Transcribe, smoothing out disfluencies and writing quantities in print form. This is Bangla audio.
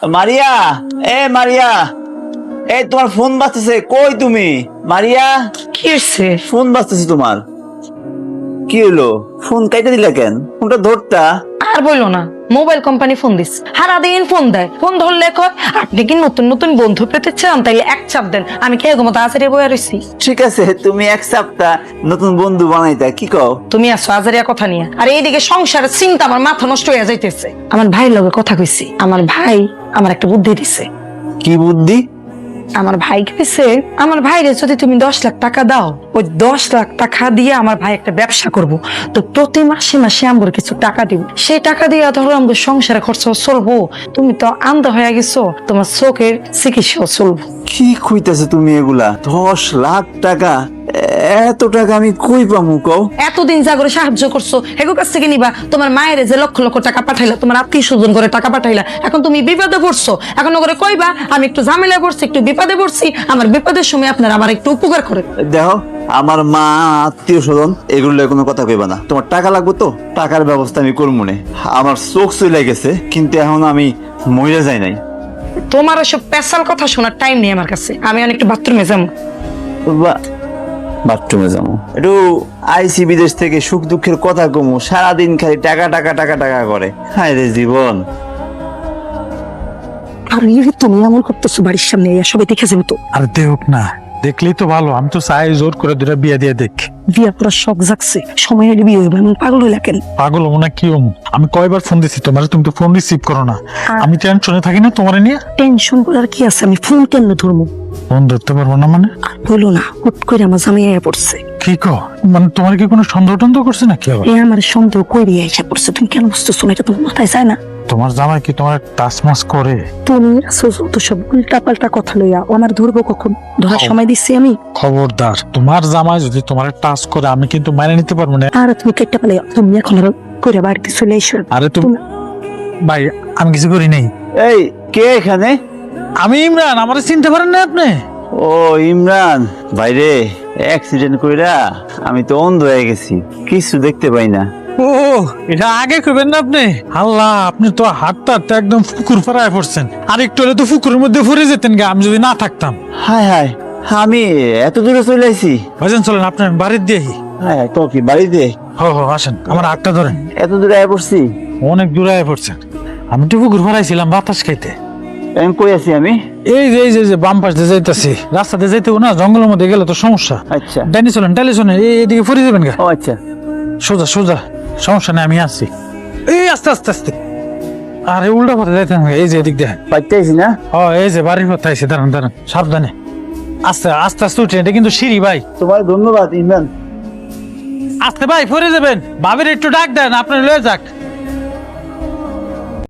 মারিয়া, মারিয়া, তোমার ফোন বাজতেছে, কই তুমি? মারিয়া, কি হয়েছে? ফোন বাজতেছে তোমার। কি হলো, ফোন কাইটা দিলা কেন? ফোনটা ধরতা। আর বললো না, মোবাইল কোম্পানি ফোন দিস, সারাদিন ফোন দেয়। ফোন ধরলে কয় আপনি কি নতুন নতুন বন্ধু পেতে চান, তাইলে এক চাপ দেন। আমি কে ঘুমো তাড়াতাড়ি বয়ে রয়েছি। ঠিক আছে, তুমি এক সপ্তাহ নতুন বন্ধু বানাইতা, কি কও? তুমি আসো আজারিয়া কথা নিয়ে, আর এইদিকে সংসারের চিন্তা আমার মাথা নষ্ট হয়ে যাইতেছে। আমার ভাইয়ের লগে কথা কইছি, আমার ভাই আমার একটা বুদ্ধি দিছে। কি বুদ্ধি? আমার ভাই কইছে, আমার ভাইরে যদি তুমি 10 লাখ টাকা দাও, ওই 10 লাখ টাকা দিয়ে আমার ভাই একটা ব্যবসা করব। তো প্রতি মাসে মাসে আমার কিছু টাকা দিব, সেই টাকা দিয়ে ধরো আমাদের সংসারে খরচ চলবো। তুমি তো আন্ধা হয়ে গেছো, তোমার চোখের চিকিৎসাও চলবো। কি কইতাছো তুমি এগুলা? 10 লাখ টাকা? এত টাকা আমি কই পামু কও? এতদিন যা করে সাহায্য করছো এগো কাছ থেকে নিবা। তোমার মায়ের যে লক্ষ লক্ষ টাকা পাঠাইলা, তোমার আত্মীয় স্বজন করে টাকা পাঠাইলা, এখন তুমি বিপদে পড়ছো। এখন ওরে কইবা আমি একটু ঝামেলায় পড়ছি, একটু বিপদে পড়ছি, আমার বিপদের সময় আপনারা আমার একটু উপকার করে। দেখো, আমার মা, আত্মীয় স্বজন, এগুলো কোনো কথা কইবা না। তোমার টাকা লাগবে তো, টাকার ব্যবস্থা আমি করবো নে। আমার চোখ চলে গেছে, কিন্তু এখন আমি মরে যাই নাই। তোমার ওসব পেশাল কথা শোনার টাইম নেই আমার কাছে। আমি অনেকটা বাথরুমে যাবো। বাথরুমে যাবো একটু, আইসি বিদেশ থেকে, সুখ দুঃখের কথা কমু, সারাদিন খালি টাকা টাকা টাকা টাকা করে। হায় রে জীবন। আর তুমি এমন করতেছো বাড়ির সামনে, সবাই দেখে যাবো তো। আর দেখ না, দেখলেই তো ভালো। আমি তো চাই জোর করে দুটা বিয়ে দিয়ে দেখ। বিয়া পুরো শখ জাগছে, সময় হলে বিয়ে হইবে। এমন পাগল হইলা কেন? পাগল হবো না কি হবো? আমি কয়বার ফোন দিচ্ছি তোমার, তুমি তো ফোন রিসিভ করো না। আমি টেনশনে থাকি না তোমার নিয়ে। টেনশন করার কি আছে? আমি ফোন কেন ধরবো? ফোন ধরতে পারবো না মানে? আর বলো না, হুট করে আমার জামাই আয়া পড়ছে। কি কো? মানে তোমার কি কোনো সন্দেহ টন্দেহ করছে নাকি আবার? আমার সন্দেহ কইরি আইসা পড়ছে। তুমি কেন বুঝতেছো না? এটা তোমার মাথায় যায় না? তোমার জামাই কি তোমার টাচমাস করে? তুমি তো সব উল্টা পাল্টা কথা লইয়া আমার ধরবো কখন? ধরার সময় দিচ্ছি আমি? খবরদার, তোমার জামাই যদি তোমার টাচ করে আমি কিন্তু মানে নিতে পারবো না। আর তুমি কেটে পালে, তুমি এখন আর করে বাড়িতে চলে এসো। আরে তুমি ভাই, আমি কিছু করি নাই। এই কে এখানে? আমি ইমরান, আমার চিনতে পারেন না আপনি? ও ইমরান ভাইরে, অ্যাক্সিডেন্ট কইরা আমি তো অন্ধ হয়ে গেছি, কিছু দেখতে পাই না। ও, এটা আগে কইবেন না আপনি? আল্লাহ, আপনি তো হাঁটতে হাঁটতে একদম পুকুর পাড়ায় পড়ছেন। আর একটু হলে তো পুকুরের মধ্যে পড়ে যেতেন গা, আমি যদি না থাকতাম। হায় হায়, আমি এত দূরে চলে আইছি। ভাইজান চলেন, আপনার বাড়ির দিয়ে। হায় হায়, তো কি বাড়িতে? আসেন, আমার হাতটা ধরেন। এত দূরে আয় পড়ছি? অনেক দূরে আয় পড়ছেন। আমি তো পুকুর পাড়ায় ছিলাম বাতাস খাইতে। এখন কই আছি আমি? এই যে বাম পাশ দিয়ে যাইতাছি। রাস্তাতে যাইতে না, জঙ্গলের মধ্যে গেলে তো সমস্যা। আচ্ছা, ডাইনি চলেন, টাইলে চলেন, এইদিকে পড়ে যাবেন গা। ও আচ্ছা, সোজা সোজা, সমস্যা নেই, আমি আসছি। এই আস্তে আস্তে আস্তে। আরে উল্টা পথে যাইতে হবে, এই যে এদিক দেখেন। পাইতেছি না? এই যে বাড়ির পথে আইসি, দাঁড়ান দাঁড়ান, সাবধানে। আস্তে আস্তে আস্তে উঠে, এটা কিন্তু সিঁড়ি ভাই। তোমার ধন্যবাদ ইমরান। আস্তে ভাই, পড়ে যাবেন। ভাবির একটু ডাক দেন, আপনি লয়ে যাক।